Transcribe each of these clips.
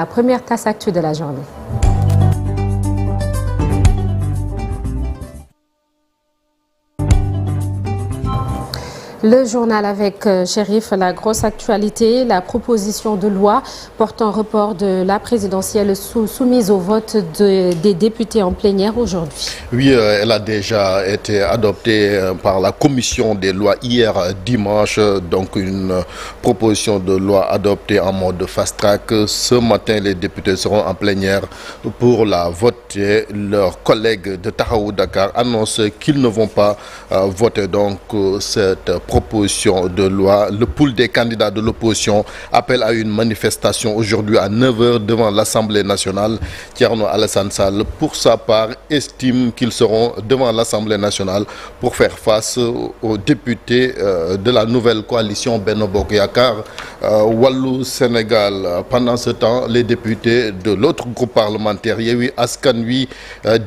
La première tasse actu de la journée. Le journal avec Chérif, la grosse actualité, la proposition de loi portant report de la présidentielle soumise au vote des députés en plénière aujourd'hui. Oui, elle a déjà été adoptée par la commission des lois hier dimanche, donc une proposition de loi adoptée en mode fast-track. Ce matin, les députés seront en plénière pour la voter. Leurs collègues de Tahaou Dakar annoncent qu'ils ne vont pas voter donc cette proposition de loi. Le pool des candidats de l'opposition appelle à une manifestation aujourd'hui à 9h devant l'Assemblée nationale. Thierno Alassane Sall, pour sa part, estime qu'ils seront devant l'Assemblée nationale pour faire face aux députés de la nouvelle coalition Benno Bokk Yakaar Wallu Sénégal. Pendant ce temps, les députés de l'autre groupe parlementaire Yewwi Askan Wi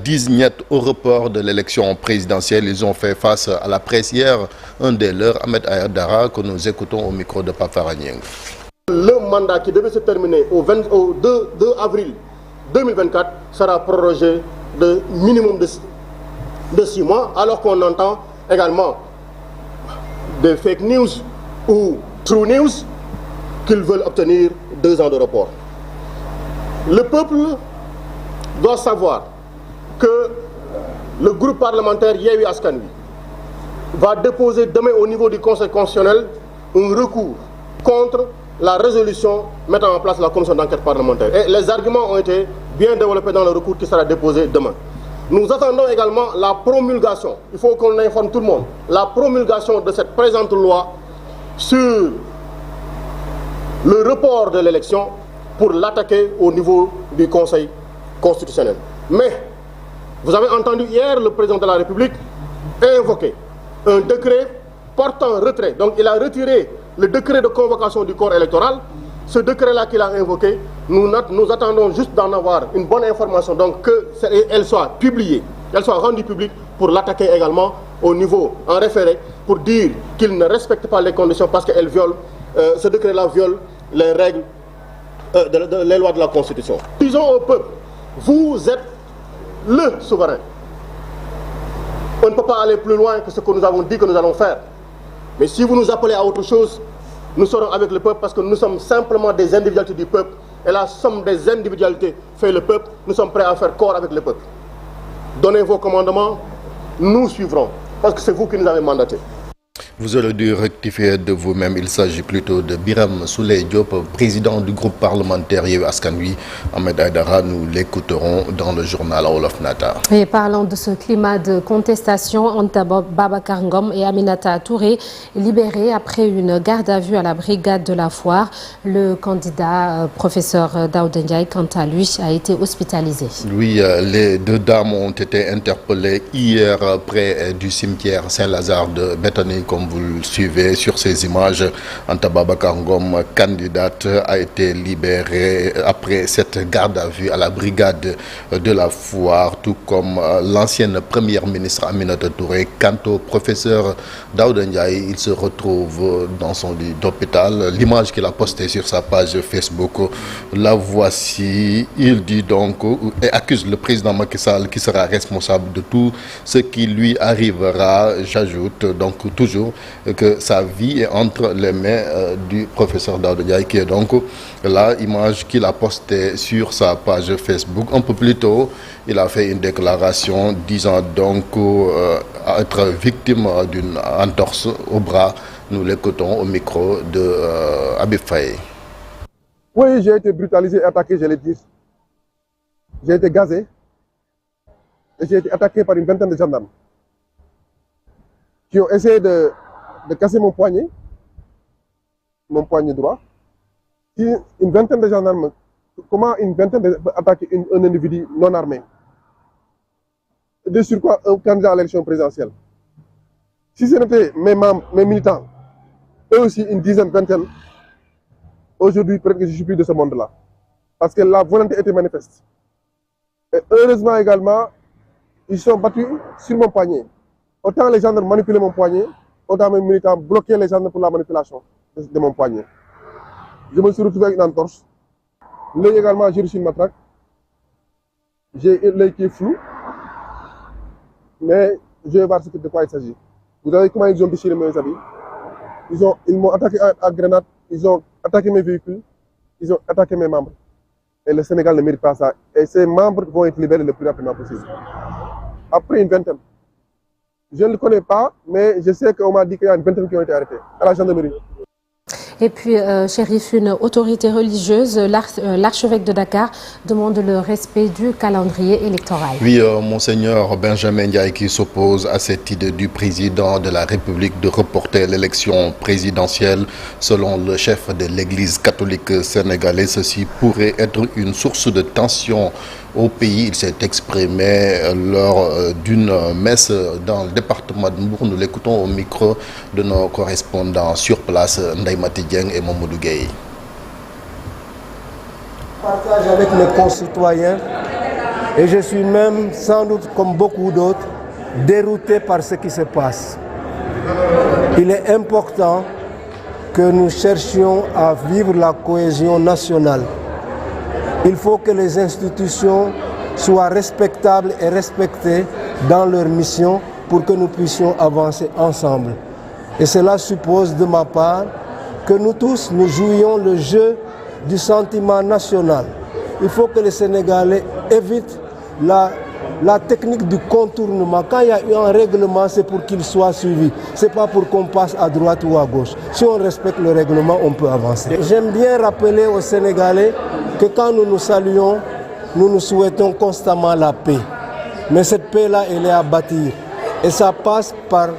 disent niet au report de l'élection présidentielle. Ils ont fait face à la presse hier. Un des leurs, Ahmed Aïdara, que nous écoutons au micro de Pape Farah Gningue. Le mandat qui devait se terminer au 2 avril 2024 sera prorogé de minimum de 6 mois, alors qu'on entend également des fake news ou true news qu'ils veulent obtenir 2 ans de report. Le peuple doit savoir que le groupe parlementaire Yewwi Askan Wi va déposer demain au niveau du Conseil constitutionnel un recours contre la résolution mettant en place la commission d'enquête parlementaire. Et les arguments ont été bien développés dans le recours qui sera déposé demain. Nous attendons également la promulgation, il faut qu'on informe tout le monde, la promulgation de cette présente loi sur le report de l'élection pour l'attaquer au niveau du Conseil constitutionnel. Mais, vous avez entendu hier le président de la République invoquer un décret portant retrait. Donc il a retiré le décret de convocation du corps électoral. Ce décret-là qu'il a invoqué, nous attendons juste d'en avoir une bonne information, donc qu'elle soit publiée, qu'elle soit rendue publique pour l'attaquer également au niveau en référé, pour dire qu'il ne respecte pas les conditions parce qu'elle viole, ce décret-là viole les règles, les lois de la Constitution. Disons au peuple, vous êtes le souverain. On ne peut pas aller plus loin que ce que nous avons dit que nous allons faire. Mais si vous nous appelez à autre chose, nous serons avec le peuple parce que nous sommes simplement des individualités du peuple. Et la somme des individualités fait le peuple. Nous sommes prêts à faire corps avec le peuple. Donnez vos commandements, nous suivrons. Parce que c'est vous qui nous avez mandatés. Vous aurez dû rectifier de vous-même. Il s'agit plutôt de Biram Souleye Diop, président du groupe parlementaire Yewwi Askan Wi. Ahmed Aïdara, nous l'écouterons dans le journal Wolof Naata. Et parlant de ce climat de contestation, Anta Babacar Ngom et Aminata Touré libérés après une garde à vue à la brigade de la Foire. Le candidat professeur Daouda Ndiaye, quant à lui, a été hospitalisé. Oui, les 2 dames ont été interpellées hier près du cimetière Saint-Lazare de Béthanie, comme vous le suivez sur ces images. Anta Babacar Ngom, candidate, a été libérée après cette garde à vue à la brigade de la Foire, tout comme l'ancienne première ministre Aminata Touré. Quant au professeur Daouda Ndiaye, il se retrouve dans son lit d'hôpital. L'image qu'il a postée sur sa page Facebook, la voici. Il dit donc et accuse le président Macky Sall qui sera responsable de tout ce qui lui arrivera. J'ajoute donc toujours que sa vie est entre les mains du professeur Daouda Ndiaye, qui est donc la image qu'il a postée sur sa page Facebook. Un peu plus tôt, il a fait une déclaration disant donc être victime d'une entorse au bras. Nous l'écoutons au micro de Habib Faye. Oui, j'ai été brutalisé et attaqué, je l'ai dit. J'ai été gazé et j'ai été attaqué par une vingtaine de gendarmes qui ont essayé de casser mon poignet droit. Une vingtaine de gendarmes, comment une vingtaine peut attaquer un individu non armé? De surcroît, un candidat à l'élection présidentielle. Si ce n'était mes membres, mes militants, eux aussi une dizaine, vingtaine, aujourd'hui peut-être que je ne suis plus de ce monde-là. Parce que la volonté était manifeste. Et heureusement également, ils sont battus sur mon poignet. Autant les gendarmes manipulaient mon poignet, autant mes militants bloquaient les gendarmes pour la manipulation de mon poignet. Je me suis retrouvé avec une entorse. L'œil également, j'ai reçu une matraque. J'ai l'œil qui est flou. Mais je vais voir de quoi il s'agit. Vous savez comment ils ont déchiré mes habits? Ils m'ont attaqué à grenade, ils ont attaqué mes véhicules, ils ont attaqué mes membres. Et le Sénégal ne mérite pas ça. Et ces membres vont être libérés le plus rapidement possible. Après une vingtaine. Je ne le connais pas, mais je sais qu'on m'a dit qu'il y a une vingtaine qui ont été arrêtés à la gendarmerie. Et puis, Chérif, une autorité religieuse, l'archevêque de Dakar, demande le respect du calendrier électoral. Oui, Monseigneur Benjamin Ndiaye qui s'oppose à cette idée du président de la République de reporter l'élection présidentielle. Selon le chef de l'Église catholique sénégalaise, ceci pourrait être une source de tension au pays. Il s'est exprimé lors d'une messe dans le département de Mbour. Nous l'écoutons au micro de nos correspondants sur place, Ndaï Mati Dieng et Mamadou Gueye. Je partage avec mes concitoyens et je suis même, sans doute comme beaucoup d'autres, dérouté par ce qui se passe. Il est important que nous cherchions à vivre la cohésion nationale. Il faut que les institutions soient respectables et respectées dans leur mission pour que nous puissions avancer ensemble. Et cela suppose de ma part que nous tous, nous jouions le jeu du sentiment national. Il faut que les Sénégalais évitent la technique du contournement. Quand il y a eu un règlement, c'est pour qu'il soit suivi. Ce n'est pas pour qu'on passe à droite ou à gauche. Si on respecte le règlement, on peut avancer. J'aime bien rappeler aux Sénégalais que quand nous nous saluons, nous nous souhaitons constamment la paix. Mais cette paix-là, elle est à bâtir. Et ça passe par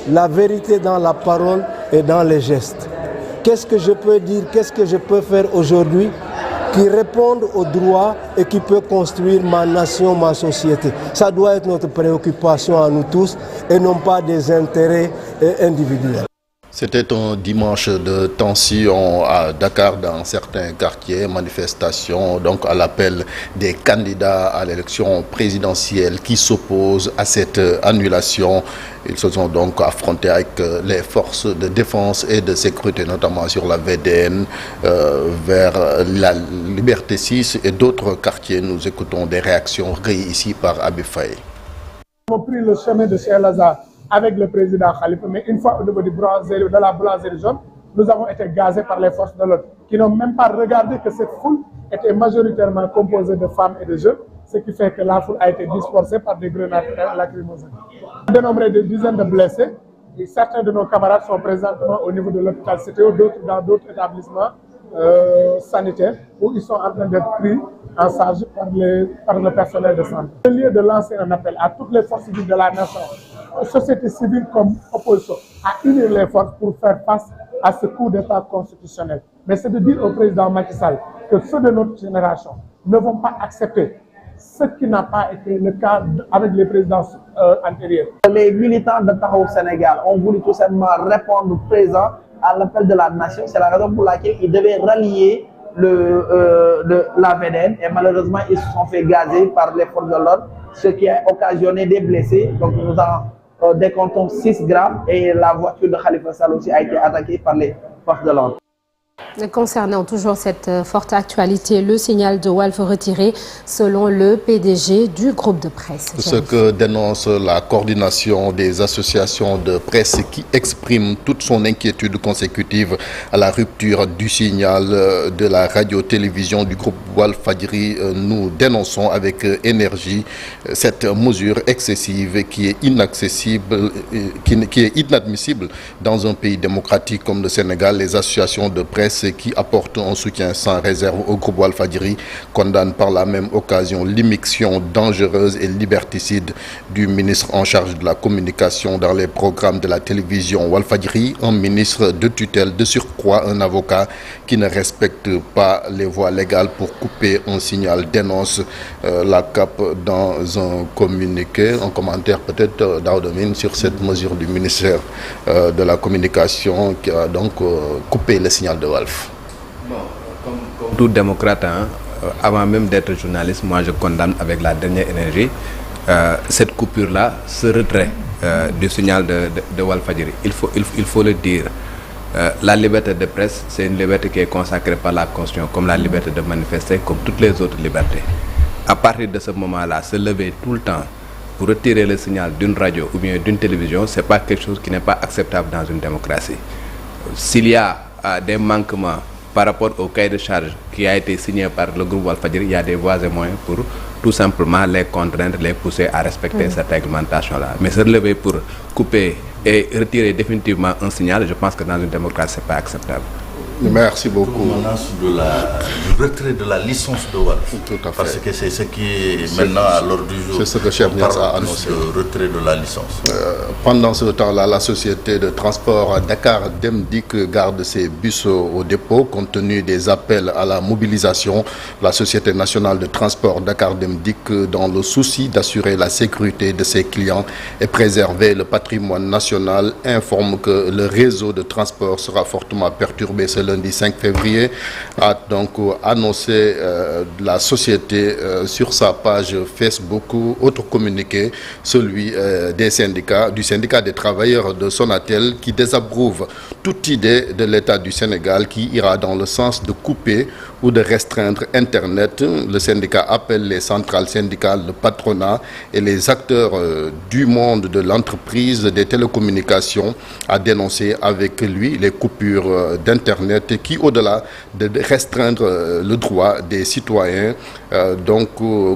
la vérité dans la parole et dans les gestes. Qu'est-ce que je peux dire, qu'est-ce que je peux faire aujourd'hui qui répondent aux droits et qui peut construire ma nation, ma société. Ça doit être notre préoccupation à nous tous et non pas des intérêts individuels. C'était un dimanche de tension à Dakar dans certains quartiers, manifestation donc à l'appel des candidats à l'élection présidentielle qui s'opposent à cette annulation. Ils se sont donc affrontés avec les forces de défense et de sécurité, notamment sur la VDN, vers la Liberté 6 et d'autres quartiers. Nous écoutons des réactions recueillies ici par Abib Faye. Nous avons pris le chemin de Saint-Lazare avec le président Khalifa, mais une fois au niveau de la boulangerie jaune, nous avons été gazés par les forces de l'ordre, qui n'ont même pas regardé que cette foule était majoritairement composée de femmes et de jeunes, ce qui fait que la foule a été dispersée par des grenades lacrymogènes. On a dénombré des dizaines de blessés, et certains de nos camarades sont présentement au niveau de l'hôpital CTO, d'autres dans d'autres établissements sanitaires, où ils sont en train d'être pris en charge par le personnel de santé. C'est le lieu de lancer un appel à toutes les forces vives de la nation, société civile comme opposition, à unir les forces pour faire face à ce coup d'État constitutionnel. Mais c'est de dire au président Macky Sall que ceux de notre génération ne vont pas accepter ce qui n'a pas été le cas avec les présidents antérieurs. Les militants de Taxawu Sénégal ont voulu tout simplement répondre présent à l'appel de la nation. C'est la raison pour laquelle ils devaient rallier la VDN et malheureusement ils se sont fait gazer par les forces de l'ordre, ce qui a occasionné des blessés. Donc nous en décomptons 6 grammes et la voiture de Khalifa Sall aussi a été attaquée par les forces de l'ordre. Concernant toujours cette forte actualité, le signal de Walf retiré selon le PDG du groupe de presse. Ce que dénonce la coordination des associations de presse qui exprime toute son inquiétude consécutive à la rupture du signal de la radio-télévision du groupe Walfadjri. Nous dénonçons avec énergie cette mesure excessive qui est inaccessible, qui est inadmissible dans un pays démocratique comme le Sénégal. Les associations de presse qui apportent un soutien sans réserve au groupe Walfadjri condamnent par la même occasion l'immixtion dangereuse et liberticide du ministre en charge de la communication dans les programmes de la télévision Walfadjri, un ministre de tutelle, de surcroît un avocat qui ne respecte pas les voies légales pour couper un signal, dénonce la CAP dans un communiqué. Un commentaire peut-être d'Audomine sur cette mesure du ministère de la communication qui a donc coupé le signal de Walf. Bon, comme tout démocrate, avant même d'être journaliste, moi je condamne avec la dernière énergie cette coupure-là, ce retrait du signal de Walfadjri. Il faut le dire. La liberté de presse, c'est une liberté qui est consacrée par la Constitution, comme la liberté de manifester, comme toutes les autres libertés. À partir de ce moment-là, se lever tout le temps pour retirer le signal d'une radio ou bien d'une télévision, ce n'est pas quelque chose qui n'est pas acceptable dans une démocratie. S'il y a des manquements par rapport au cahier de charge qui a été signé par le groupe Walfadjri, il y a des voies et moyens pour tout simplement les contraindre, les pousser à respecter cette réglementation-là. Mais se lever pour couper et retirer définitivement un signal, je pense que dans une démocratie, ce n'est pas acceptable. Merci beaucoup. Du retrait de la licence de Walf. Tout à fait. Parce que c'est ce qui est maintenant à l'ordre du jour. C'est ce que Cheikh Niass a annoncé. Le retrait de la licence. Pendant ce temps-là, la société de transport Dakar Dem Dikk garde ses bus au dépôt compte tenu des appels à la mobilisation. La société nationale de transport Dakar Dem Dikk, dans le souci d'assurer la sécurité de ses clients et préserver le patrimoine national, informe que le réseau de transport sera fortement perturbé ce lundi 5 février, a donc annoncé la société sur sa page Facebook. Autre communiqué, celui du syndicat des travailleurs de Sonatel, qui désapprouve toute idée de l'État du Sénégal qui ira dans le sens de couper ou de restreindre Internet. Le syndicat appelle les centrales syndicales, le patronat et les acteurs du monde de l'entreprise des télécommunications à dénoncer avec lui les coupures d'Internet qui, au-delà de restreindre le droit des citoyens,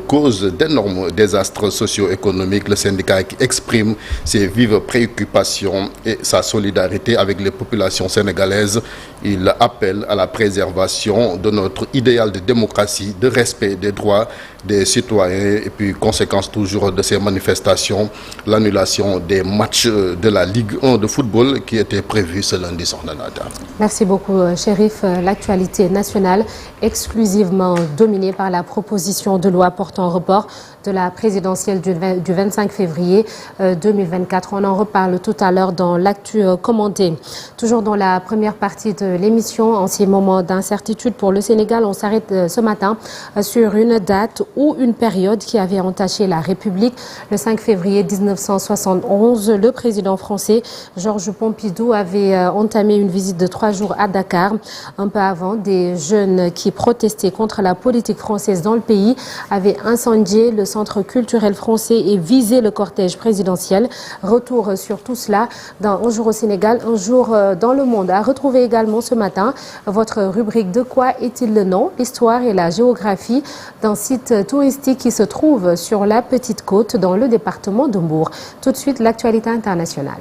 cause d'énormes désastres socio-économiques. Le syndicat qui exprime ses vives préoccupations et sa solidarité avec les populations sénégalaises. Il appelle à la préservation de notre idéal de démocratie, de respect des droits des citoyens et puis conséquence toujours de ces manifestations, l'annulation des matchs de la Ligue 1 de football qui était prévue ce lundi sur Nanata. Merci beaucoup Chérif. L'actualité nationale exclusivement dominée par la proposition de loi portant report de la présidentielle du 25 février 2024. On en reparle tout à l'heure dans l'actu commenté. Toujours dans la première partie de l'émission, en ces moments d'incertitude pour le Sénégal, on s'arrête ce matin sur une date ou une période qui avait entaché la République. Le 5 février 1971, le président français Georges Pompidou avait entamé une visite de 3 jours à Dakar. Un peu avant, des jeunes qui protestaient contre la politique française dans le pays avaient incendié le centre culturel français et visé le cortège présidentiel. Retour sur tout cela dans Un jour au Sénégal, un jour dans le monde. À retrouver également ce matin votre rubrique De quoi est-il le nom? L'histoire et la géographie d'un site touristique qui se trouve sur la Petite Côte dans le département de Mbour. Tout de suite, l'actualité internationale.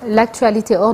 L'actualité hors de